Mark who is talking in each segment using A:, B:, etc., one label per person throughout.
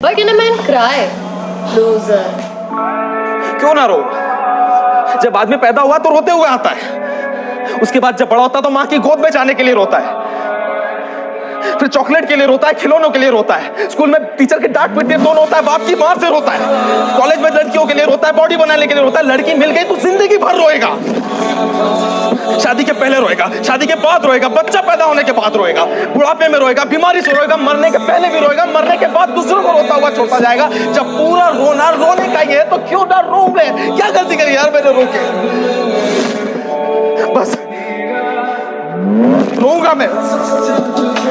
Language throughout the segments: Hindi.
A: Why can a man cry? Loser.
B: क्यों ना रो? जब आदमी पैदा हुआ तो रोते हुए आता है, उसके बाद जब बड़ा होता तो माँ की गोद में जाने के लिए रोता है, फिर चॉकलेट के लिए रोता है, खिलौनों के लिए रोता है, स्कूल में टीचर की डांट पीटती है तो रोता है, बाप की मार से रोता है, कॉलेज में लड़कियों के लिए रोता है, बॉडी बनाने के लिए रोता है, लड़की मिल गई तो जिंदगी भर रोएगा, शादी के पहले रोएगा, शादी के बाद रोएगा, बच्चा पैदा होने के बाद रोएगा, बुढ़ापे में रोएगा, बीमारी से रोएगा, मरने के पहले भी रोएगा, मरने के बाद दूसरों को रोता हुआ छोड़ता जाएगा। जब पूरा रोना रोने का ही है तो क्यों ना रो ले? क्या गलती करी यार मैंने रो के? बस रोऊंगा मैं,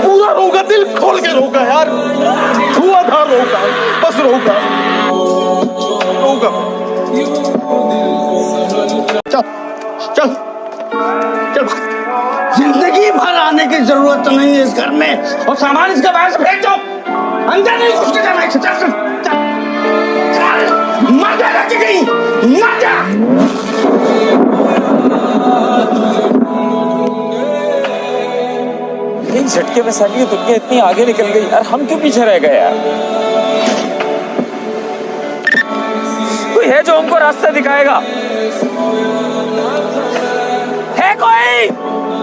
B: पूरा रोऊंगा, दिल खोल के रोऊंगा यार, धुआंधार रोऊंगा, बस रोऊंगा, रोऊंगा। चल चल चल,
C: जिंदगी भर आने की जरूरत नहीं है इस घर में, और सामान इसके बाहर से फेंक दो, अंदर नहीं घुस के जाना है। चल चल चल, मर जा रखी गई, मर जा।
D: एक झटके में सारी दुनिया इतनी आगे निकल गई यार, हम क्यों पीछे रह गए यार? कोई है जो हमको रास्ता दिखाएगा? है कोई?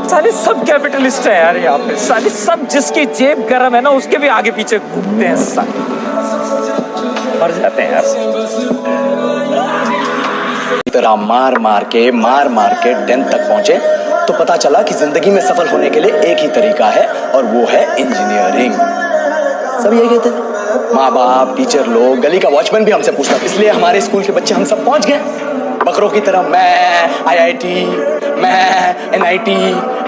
D: सारे सब कैपिटलिस्ट है यार यहाँ पे, सारे सब जिसकी जेब गर्म है ना उसके भी आगे पीछे घूमते हैं, सारे मर जाते हैं यार।
E: तरह मार मार के 10th तक पहुंचे तो पता चला कि जिंदगी में सफल होने के लिए एक ही तरीका है और वो है इंजीनियरिंग। सब यही कहते थे, माँ बाप, टीचर लोग, गली का वॉचमैन भी हमसे पूछता, इसलिए हमारे स्कूल के बच्चे हम सब पहुंच गए बकरों की तरह, मैं IIT, मैं NIT।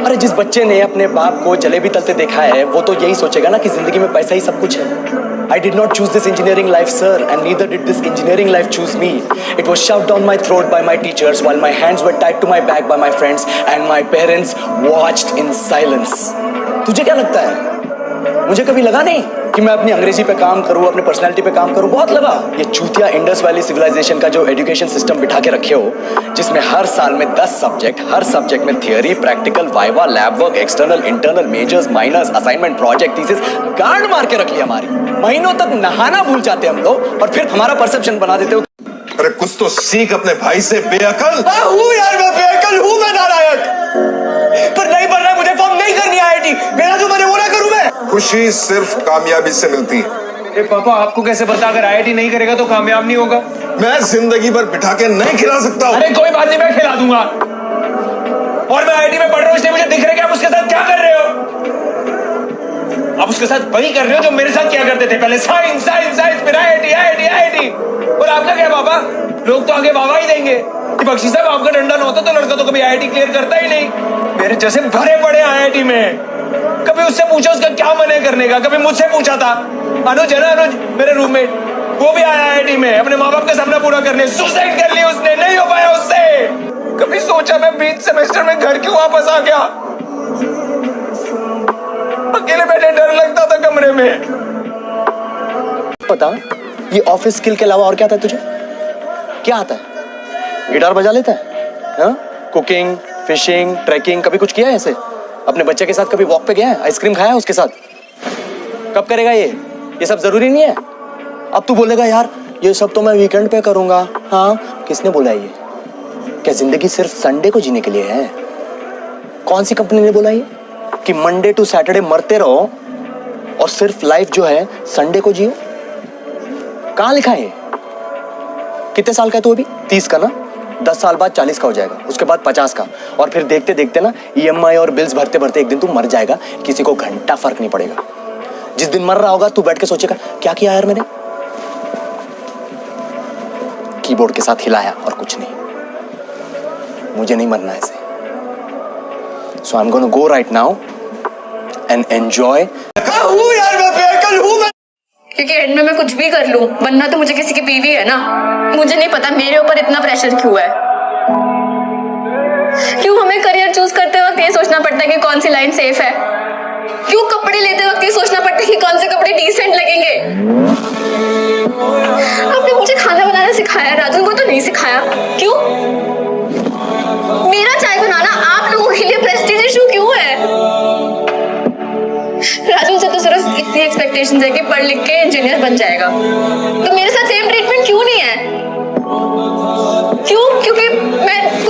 E: अरे जिस बच्चे ने अपने बाप को जलेबी तलते देखा है वो तो यही सोचेगा ना कि जिंदगी में पैसा ही सब कुछ है। I did not choose this engineering life, sir, and neither did this engineering life choose me. It was shoved down my throat by my teachers while my hands were tied to my back by my friends and my parents watched in silence. तुझे क्या लगता है? मुझे कभी लगा नहीं कि मैं अपनी अंग्रेजी पे काम करूं, अपनी पर्सनालिटी पे काम करूं? बहुत लगा। ये चूतिया इंडस वैली सिविलाइजेशन का जो एजुकेशन सिस्टम बिठा के रखे हो, जिसमें हर साल में 10 सब्जेक्ट, हर सब्जेक्ट में theory, practical, viva, lab work, external, internal, majors, minors, assignment, project, thesis, गांड मार के रखी हमारी। महीनों तक नहाना भूल जाते हम लोग और फिर हमारा परसेप्शन बना देते हो।
F: अरे कुछ तो सीख अपने भाई से, बेअकल।
E: हूँ यार, मैं बेअकल हूँ, मैं नालायक, पर नहीं बनना, मुझे फॉर्म नहीं करनी IIT। मेरा जो मैंने वो ना करूँ मैं।
F: खुशी सिर्फ कामयाबी से मिलती है।
B: पापा आपको कैसे पता अगर IIT नहीं करेगा तो कामयाब नहीं होगा?
F: मैं जिंदगी भर बिठा के नहीं खिला सकता हूँ।
B: अरे कोई बात नहीं, मैं खिला दूंगा। और मैं IIT में पढ़ रहा हूँ इसलिए मुझे दिख रहा है कि आप उसके साथ क्या कर रहे हो। आप उसके साथ वही कर रहे हो जो मेरे साथ क्या करते थे पहले, साइंस साइंस साइंस, फिर IIT। और आपका क्या पापा, लोग तो आगे वाह ही देंगे कि बख्शी साहब आपका डंडा न होता तो लड़का तो कभी IIT क्लियर करता ही नहीं। मेरे जैसे भरे पड़े IIT में, कभी उससे पूछा उसका क्या मन है करने का, कभी मुझसे पूछा था। अनुज है ना, अनुज मेरे रूममेट, वो भी आया IIT में अपने माँ बाप का सपना पूरा करने, सुसाइड कर लिया उसने, नहीं हो पाया उससे। कभी सोचा मैं 20 सेमेस्टर में घर क्यों वापस आ गया? अकेले बैठे डर लगता था कमरे में।
E: पता ये ऑफिस स्किल के अलावा और क्या आता है तुझे? क्या आता है? गिटार बजा लेता है? कुकिंग, फिशिंग, ट्रैकिंग, कभी कुछ किया है ऐसे? अपने बच्चे के साथ कभी वॉक पे गया है? आइसक्रीम खाया है उसके साथ? कब करेगा ये सब जरूरी नहीं है। अब तू बोलेगा यार ये सब तो मैं वीकेंड पे करूंगा। हाँ, किसने बोला ये? क्या जिंदगी सिर्फ संडे को जीने के लिए है? कौन सी कंपनी ने बोला ये कि मंडे टू सैटरडे मरते रहो और सिर्फ लाइफ जो है संडे को जियो? कहाँ लिखा है? कितने साल का है तू अभी? 30 का ना? 10 साल बाद 40 का हो जाएगा, उसके बाद 50 का, और फिर देखते देखते ना EMI और बिल्स भरते भरते एक दिन तू मर जाएगा। किसी को घंटा फर्क नहीं पड़ेगा। जिस दिन मर रहा होगा तू बैठ के सोचेगा क्या किया यार मैंने? कीबोर्ड के साथ हिलाया और कुछ नहीं। मुझे नहीं मरना ऐसे। So I'm gonna go right now and enjoy। हूँ यार, मैं बेअकल हूँ मैं।
A: क्योंकि एंड में मैं कुछ भी कर लूं, बनना तो मुझे किसी की बीवी है ना। मुझे नहीं पता मेरे ऊपर इतना प्रेशर क्यों है। क्यों हमें करियर चूज करते वक्त ये सोचना पड़ता है कि कौन सी लाइन सेफ है? क्यों कपड़े लेते वक्त ये सोचना पड़ता है कि कौन से कपड़े डिसेंट लगेंगे? आपने मुझे खाना बनाना सिखाया, राजन को तो नहीं सिखाया। क्यों? मेरा चाय बनाना आप लोगों के लिए प्रेस्टीज इशू क्यों है? राजन से तो सिर्फ इतनी एक्सपेक्टेशंस है कि पढ़ लिख के इंजीनियर बन जाएगा, तो मेरे साथ सेम ट्रीटमेंट क्यों नहीं है? क्यों? क्योंकि मैं